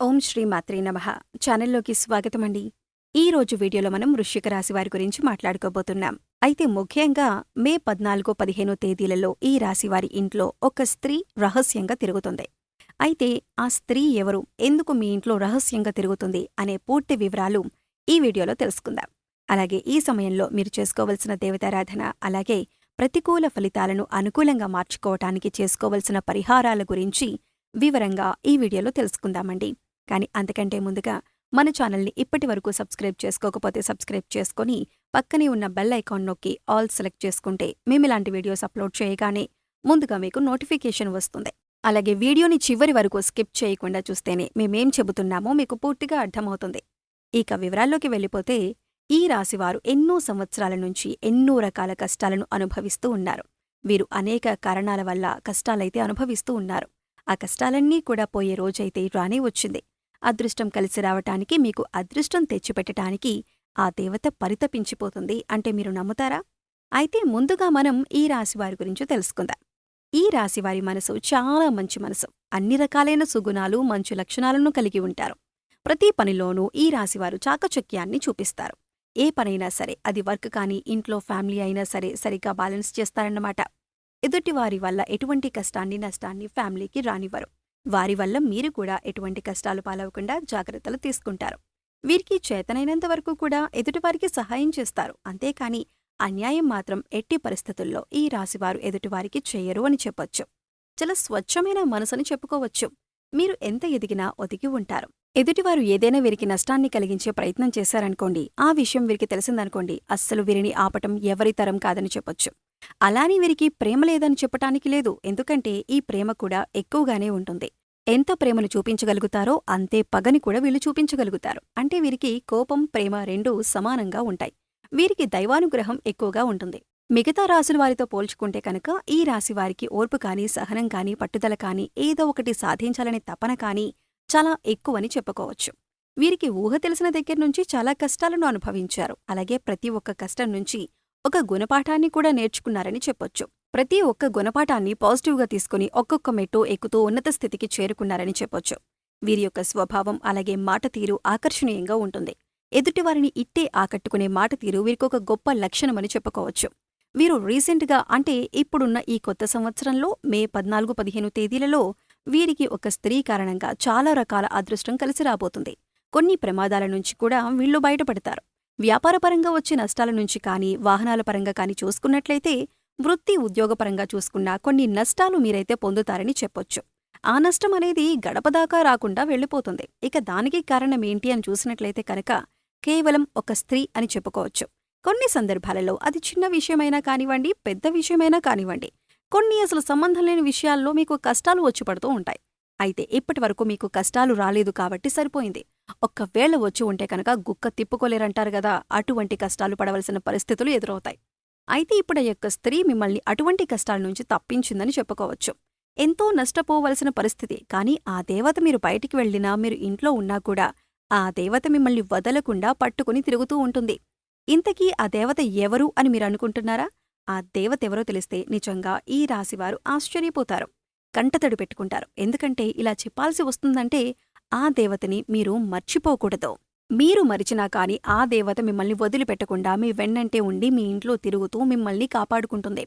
ఓం శ్రీ మాత్రే నమః. ఛానల్లోకి స్వాగతమండి. ఈ రోజు వీడియోలో మనం వృశ్చిక రాశి వారి గురించి మాట్లాడుకోబోతున్నాం. అయితే ముఖ్యంగా మే 14, 15 తేదీలలో ఈ రాశివారి ఇంట్లో ఒక స్త్రీ రహస్యంగా తిరుగుతుంది. అయితే ఆ స్త్రీ ఎవరు, ఎందుకు మీ ఇంట్లో రహస్యంగా తిరుగుతుంది అనే పూర్తి వివరాలు ఈ వీడియోలో తెలుసుకుందాం. అలాగే ఈ సమయంలో మీరు చేసుకోవలసిన దేవతారాధన, అలాగే ప్రతికూల ఫలితాలను అనుకూలంగా మార్చుకోవటానికి చేసుకోవలసిన పరిహారాల గురించి వివరంగా ఈ వీడియోలో తెలుసుకుందామండి. కానీ అంతకంటే ముందుగా మన ఛానల్ని ఇప్పటి వరకు సబ్స్క్రైబ్ చేసుకోకపోతే సబ్స్క్రైబ్ చేసుకొని పక్కనే ఉన్న బెల్ ఐకాన్ నొక్కి ఆల్ సెలెక్ట్ చేసుకుంటే మేమిలాంటి వీడియోస్ అప్లోడ్ చేయగానే ముందుగా మీకు నోటిఫికేషన్ వస్తుంది. అలాగే వీడియోని చివరి వరకు స్కిప్ చేయకుండా చూస్తేనే మేమేం చెబుతున్నామో మీకు పూర్తిగా అర్థమవుతుంది. ఇక వివరాల్లోకి వెళ్ళిపోతే ఈ రాశివారు ఎన్నో సంవత్సరాల నుంచి ఎన్నో రకాల కష్టాలను అనుభవిస్తూ ఉన్నారు. వీరు అనేక కారణాల వల్ల కష్టాలైతే అనుభవిస్తూ ఉన్నారు. ఆ కష్టాలన్నీ కూడా పోయే రోజైతే రానే వచ్చింది. అదృష్టం కలిసి రావటానికి, మీకు అదృష్టం తెచ్చిపెట్టటానికి ఆ దేవత పరితపించిపోతుంది అంటే మీరు నమ్ముతారా? అయితే ముందుగా మనం ఈ రాశివారి గురించి తెలుసుకుందాం. ఈ రాశివారి మనసు చాలా మంచి మనసు. అన్ని రకాలైన సుగుణాలు, మంచి లక్షణాలను కలిగి ఉంటారు. ప్రతి పనిలోనూ ఈ రాశివారు చాకచక్యాన్ని చూపిస్తారు. ఏ పనైనా సరే, అది వర్క్ కానీ, ఇంట్లో ఫ్యామిలీ అయినా సరే సరిగ్గా బ్యాలెన్స్ చేస్తారన్నమాట. ఎదుటివారి వల్ల ఎటువంటి కష్టాన్ని, నష్టాన్ని ఫ్యామిలీకి రానివ్వరు. వారి వల్ల మీరు కూడా ఎటువంటి కష్టాలు పాలవకుండా జాగ్రత్తలు తీసుకుంటారు. వీరికి చేతనైనంత వరకు కూడా ఎదుటివారికి సహాయం చేస్తారు. అంతేకాని అన్యాయం మాత్రం ఎట్టి పరిస్థితుల్లో ఈ రాశివారు ఎదుటివారికి చెయ్యరు అని చెప్పొచ్చు. చాలా స్వచ్ఛమైన మనసుని చెప్పుకోవచ్చు. మీరు ఎంత ఎదిగినా ఒదిగి ఉంటారు. ఎదుటివారు ఏదైనా వీరికి నష్టాన్ని కలిగించే ప్రయత్నం చేశారనుకోండి, ఆ విషయం వీరికి తెలిసిందనుకోండి, అస్సలు వీరిని ఆపటం ఎవరి తరం కాదని చెప్పొచ్చు. అలాని వీరికి ప్రేమ లేదని చెప్పటానికి లేదు. ఎందుకంటే ఈ ప్రేమ కూడా ఎక్కువగానే ఉంటుంది. ఎంత ప్రేమను చూపించగలుగుతారో అంతే పగని కూడా వీళ్ళు చూపించగలుగుతారు. అంటే వీరికి కోపం, ప్రేమ రెండూ సమానంగా ఉంటాయి. వీరికి దైవానుగ్రహం ఎక్కువగా ఉంటుంది. మిగతా రాశుల వారితో పోల్చుకుంటే కనుక ఈ రాశివారికి ఓర్పు కానీ, సహనం కానీ, పట్టుదల కానీ, ఏదో ఒకటి సాధించాలనే తపన కానీ చాలా ఎక్కువని చెప్పుకోవచ్చు. వీరికి ఊహ తెలిసిన దగ్గర్నుంచి చాలా కష్టాలను అనుభవించారు. అలాగే ప్రతి ఒక్క కష్టం నుంచి ఒక గుణపాఠాన్ని కూడా నేర్చుకున్నారని చెప్పొచ్చు. ప్రతి ఒక్క గుణపాఠాన్ని పాజిటివ్గా తీసుకుని ఒక్కొక్క మెట్టు ఎక్కుతూ ఉన్నత స్థితికి చేరుకున్నారని చెప్పొచ్చు. వీరి యొక్క స్వభావం అలాగే మాట తీరు ఆకర్షణీయంగా ఉంటుంది. ఎదుటివారిని ఇట్టే ఆకట్టుకునే మాట తీరు వీరికొక గొప్ప లక్షణమని చెప్పుకోవచ్చు. వీరు రీసెంట్గా అంటే ఇప్పుడున్న ఈ కొత్త సంవత్సరంలో మే 14, 15 తేదీలలో వీరికి ఒక స్త్రీ కారణంగా చాలా రకాల అదృష్టం కలిసి రాబోతుంది. కొన్ని ప్రమాదాల నుంచి కూడా వీళ్ళు బయటపడతారు. వ్యాపారపరంగా వచ్చే నష్టాల నుంచి కానీ, వాహనాల పరంగా కానీ చూసుకున్నట్లయితే, వృత్తి ఉద్యోగపరంగా చూసుకున్నా కొన్ని నష్టాలు మీరైతే పొందుతారని చెప్పొచ్చు. ఆ నష్టం అనేది గడపదాకా రాకుండా వెళ్ళిపోతుంది. ఇక దానికి కారణమేంటి అని చూసినట్లయితే కనుక కేవలం ఒక స్త్రీ అని చెప్పుకోవచ్చు. కొన్ని సందర్భాలలో అది చిన్న విషయమైనా కానివ్వండి, పెద్ద విషయమైనా కానివ్వండి, కొన్ని అసలు సంబంధం లేని విషయాల్లో మీకు కష్టాలు వచ్చి పడుతూ ఉంటాయి. అయితే ఇప్పటి వరకు మీకు కష్టాలు రాలేదు కాబట్టి సరిపోయింది. ఒక్కవేళ వచ్చి ఉంటే కనుక గుక్క తిప్పుకోలేరంటారు గదా, అటువంటి కష్టాలు పడవలసిన పరిస్థితులు ఎదురవుతాయి. అయితే ఇప్పుడు ఆ యొక్క స్త్రీ మిమ్మల్ని అటువంటి కష్టాల నుంచి తప్పించిందని చెప్పుకోవచ్చు. ఎంతో నష్టపోవలసిన పరిస్థితి, కానీ ఆ దేవత మీరు బయటికి వెళ్ళినా, మీరు ఇంట్లో ఉన్నా కూడా ఆ దేవత మిమ్మల్ని వదలకుండా పట్టుకుని తిరుగుతూ ఉంటుంది. ఇంతకీ ఆ దేవత ఎవరు అని మీరు అనుకుంటున్నారా? ఆ దేవతెవరో తెలిస్తే నిజంగా ఈ రాశివారు ఆశ్చర్యపోతారు, కంటతడి పెట్టుకుంటారు. ఎందుకంటే ఇలా చెప్పాల్సి వస్తుందంటే ఆ దేవతని మీరు మర్చిపోకూడదు. మీరు మరిచినా కాని ఆ దేవత మిమ్మల్ని వదిలిపెట్టకుండా మీ వెన్నంటే ఉండి మీ ఇంట్లో తిరుగుతూ మిమ్మల్ని కాపాడుకుంటుంది.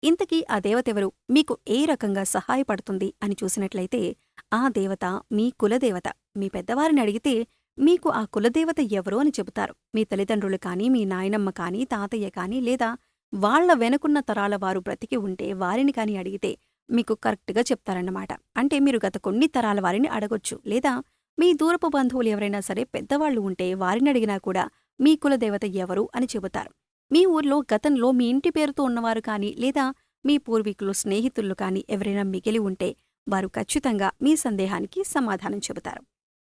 ఇంతకీ ఆ దేవతెవరు, మీకు ఏ రకంగా సహాయపడుతుంది అని చూసినట్లయితే ఆ దేవత మీ కులదేవత. మీ పెద్దవారిని అడిగితే మీకు ఆ కులదేవత ఎవరో అని చెబుతారు. మీ తల్లిదండ్రులు కానీ, మీ నాయనమ్మ కానీ, తాతయ్య కానీ, లేదా వాళ్ల వెనుకున్న తరాల వారు బ్రతికి ఉంటే వారిని కాని అడిగితే మీకు కరెక్ట్గా చెప్తారన్నమాట. అంటే మీరు గత కొన్ని తరాల వారిని అడగొచ్చు, లేదా మీ దూరపు బంధువులు ఎవరైనా సరే పెద్దవాళ్లు ఉంటే వారిని అడిగినా కూడా మీ కులదేవత ఎవరు అని చెబుతారు. మీ ఊర్లో గతంలో మీ ఇంటి పేరుతో ఉన్నవారు కానీ, లేదా మీ పూర్వీకులు, స్నేహితులు కానీ ఎవరైనా మిగిలి ఉంటే వారు ఖచ్చితంగా మీ సందేహానికి సమాధానం చెబుతారు.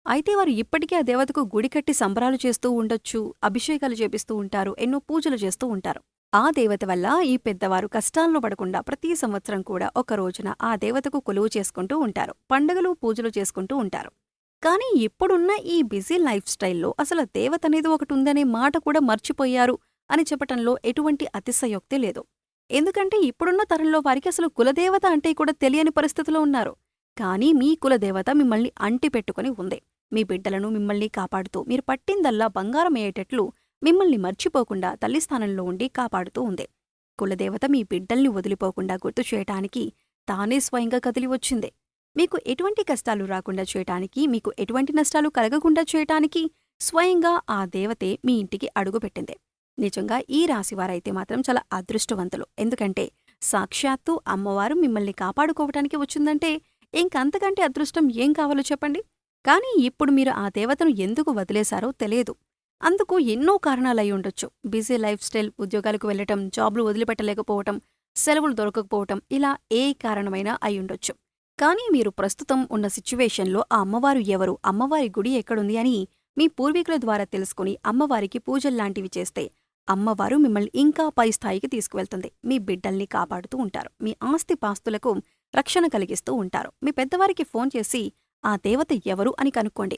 అయితే వారు ఇప్పటికీ ఆ దేవతకు గుడి కట్టి సంబరాలు చేస్తూ ఉండొచ్చు, అభిషేకాలు చేపిస్తూ ఉంటారు, ఎన్నో పూజలు చేస్తూ ఉంటారు. ఆ దేవత వల్ల ఈ పెద్దవారు కష్టాల్లో పడకుండా ప్రతి సంవత్సరం కూడా ఒక రోజున ఆ దేవతకు కొలువు చేసుకుంటూ ఉంటారు. పండుగలు, పూజలు చేసుకుంటూ ఉంటారు. కానీ ఇప్పుడున్న ఈ బిజీ లైఫ్ స్టైల్లో అసలు దేవత అనేది ఒకటి ఉందనే మాట కూడా మర్చిపోయారు అని చెప్పటంలో ఎటువంటి అతిశయోక్తి లేదు. ఎందుకంటే ఇప్పుడున్న తరంలో వారికి అసలు కులదేవత అంటే కూడా తెలియని పరిస్థితిలో ఉన్నారు. కానీ మీ కులదేవత మిమ్మల్ని అంటిపెట్టుకుని ఉంది. మీ బిడ్డలను మిమ్మల్ని కాపాడుతూ మీరు పట్టిందల్లా బంగారమయ్యేటట్లు మిమ్మల్ని మర్చిపోకుండా తల్లి స్థానంలో ఉండి కాపాడుతూ ఉంది. కులదేవత మీ బిడ్డల్ని వదిలిపోకుండా గుర్తు చేయటానికి తానే స్వయంగా కదిలి వచ్చింది. మీకు ఎటువంటి కష్టాలు రాకుండా చేయటానికి, మీకు ఎటువంటి నష్టాలు కలగకుండా చేయటానికి స్వయంగా ఆ దేవతే మీ ఇంటికి అడుగుపెట్టింది. నిజంగా ఈ రాశివారైతే మాత్రం చాలా అదృష్టవంతులు. ఎందుకంటే సాక్షాత్తు అమ్మవారు మిమ్మల్ని కాపాడుకోవటానికి వచ్చిందంటే ఇంకంతకంటే అదృష్టం ఏం కావాలో చెప్పండి. కానీ ఇప్పుడు మీరు ఆ దేవతను ఎందుకు వదిలేశారో తెలియదు. అందుకు ఎన్నో కారణాలయి ఉండొచ్చు. బిజీ లైఫ్ స్టైల్, ఉద్యోగాలకు వెళ్లటం, జాబ్లు వదిలిపెట్టలేకపోవటం, సెలవులు దొరకకపోవటం, ఇలా ఏ కారణమైనా అయ్యుండొచ్చు. కానీ మీరు ప్రస్తుతం ఉన్న సిచ్యువేషన్లో ఆ అమ్మవారు ఎవరు, అమ్మవారి గుడి ఎక్కడుంది అని మీ పూర్వీకుల ద్వారా తెలుసుకుని అమ్మవారికి పూజల్లాంటివి చేస్తే అమ్మవారు మిమ్మల్ని ఇంకా పై స్థాయికి తీసుకువెళ్తుంది. మీ బిడ్డల్ని కాపాడుతూ ఉంటారు. మీ ఆస్తిపాస్తులకు రక్షణ కలిగిస్తూ ఉంటారు. మీ పెద్దవారికి ఫోన్ చేసి ఆ దేవత ఎవరు అని కనుక్కోండి.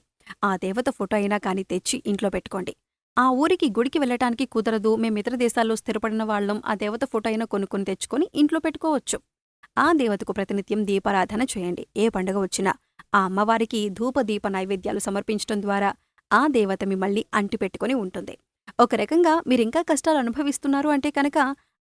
ఆ దేవత ఫోటో అయినా కాని తెచ్చి ఇంట్లో పెట్టుకోండి. ఆ ఊరికి గుడికి వెళ్ళటానికి కుదరదు, మేమితర దేశాల్లో స్థిరపడిన వాళ్ళం, ఆ దేవత ఫోటో అయినా కొనుక్కొని తెచ్చుకొని ఇంట్లో పెట్టుకోవచ్చు. ఆ దేవతకు ప్రతినిత్యం దీపారాధన చేయండి. ఏ పండుగ వచ్చినా ఆ అమ్మవారికి ధూపదీప నైవేద్యాలు సమర్పించడం ద్వారా ఆ దేవత మిమ్మల్ని అంటిపెట్టుకుని ఉంటుంది. ఒక రకంగా మీరింకా కష్టాలు అనుభవిస్తున్నారు అంటే కనుక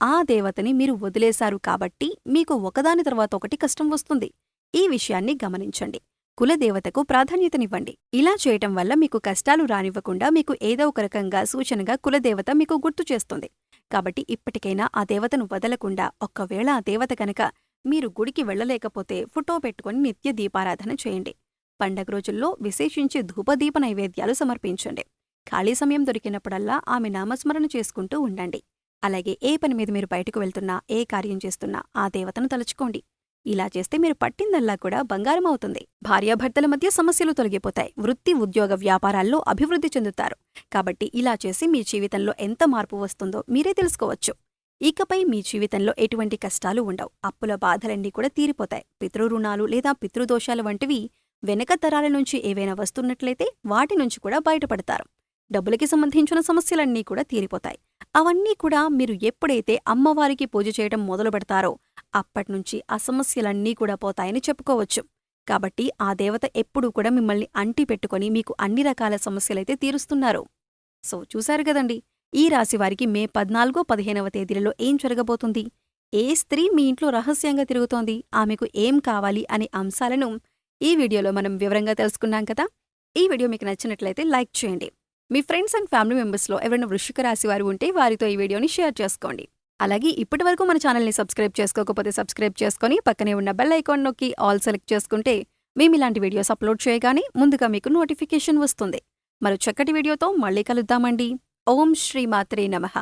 ఆ దేవతని మీరు వదిలేశారు కాబట్టి మీకు ఒకదాని తర్వాత ఒకటి కష్టం వస్తుంది. ఈ విషయాన్ని గమనించండి. కులదేవతకు ప్రాధాన్యతనివ్వండి. ఇలా చేయటం వల్ల మీకు కష్టాలు రానివ్వకుండా మీకు ఏదో ఒక రకంగా సూచనగా కులదేవత మీకు గుర్తు చేస్తుంది. కాబట్టి ఇప్పటికైనా ఆ దేవతను వదలకుండా, ఒక్కవేళ ఆ దేవత కనుక మీరు గుడికి వెళ్లలేకపోతే ఫోటో పెట్టుకుని నిత్య దీపారాధన చేయండి. పండగ రోజుల్లో విశేషించి ధూపదీప నైవేద్యాలు సమర్పించండి. ఖాళీ సమయం దొరికినప్పుడల్లా ఆమె నామస్మరణ చేసుకుంటూ ఉండండి. అలాగే ఏ పని మీద మీరు బయటకు వెళ్తున్నా, ఏ కార్యం చేస్తున్నా ఆ దేవతను తలుచుకోండి. ఇలా చేస్తే మీరు పట్టిందల్లా కూడా బంగారం అవుతుంది. భార్యాభర్తల మధ్య సమస్యలు తొలగిపోతాయి. వృత్తి, ఉద్యోగ, వ్యాపారాల్లో అభివృద్ధి చెందుతారు. కాబట్టి ఇలా చేసి మీ జీవితంలో ఎంత మార్పు వస్తుందో మీరే తెలుసుకోవచ్చు. ఇకపై మీ జీవితంలో ఎటువంటి కష్టాలు ఉండవు. అప్పుల బాధలన్నీ కూడా తీరిపోతాయి. పితృరుణాలు లేదా పితృదోషాలు వంటివి వెనక తరాల నుంచి ఏవైనా వస్తున్నట్లయితే వాటి నుంచి కూడా బయటపడతారు. డబ్బులకి సంబంధించిన సమస్యలన్నీ కూడా తీరిపోతాయి. అవన్నీ కూడా మీరు ఎప్పుడైతే అమ్మవారికి పూజ చేయడం మొదలు పెడతారో అప్పట్నుంచి ఆ సమస్యలన్నీ కూడా పోతాయని చెప్పుకోవచ్చు. కాబట్టి ఆ దేవత ఎప్పుడూ కూడా మిమ్మల్ని అంటి పెట్టుకుని మీకు అన్ని రకాల సమస్యలైతే తీరుస్తున్నారు. సో చూశారు కదండి, ఈ రాశివారికి మే 14, 15వ తేదీలలో ఏం జరగబోతుంది, ఏ స్త్రీ మీ ఇంట్లో రహస్యంగా తిరుగుతోంది, ఆమెకు ఏం కావాలి అనే అంశాలను ఈ వీడియోలో మనం వివరంగా తెలుసుకున్నాం కదా. ఈ వీడియో మీకు నచ్చినట్లయితే లైక్ చేయండి. మీ ఫ్రెండ్స్ అండ్ ఫ్యామిలీ మెంబర్స్లో ఎవరైనా వృశ్చిక రాశి వారు ఉంటే వారితో ఈ వీడియోని షేర్ చేసుకోండి. అలాగే ఇప్పటివరకు మన ఛానల్ని సబ్స్క్రైబ్ చేసుకోకపోతే సబ్స్క్రైబ్ చేసుకొని పక్కనే ఉన్న బెల్ ఐకాన్ నొక్కి ఆల్ సెలెక్ట్ చేసుకుంటే మేము ఇలాంటి వీడియోస్ అప్లోడ్ చేయగానే ముందుగా మీకు నోటిఫికేషన్ వస్తుంది. మరో చక్కటి వీడియోతో మళ్ళీ కలుద్దామండి. ఓం శ్రీ మాత్రే నమః.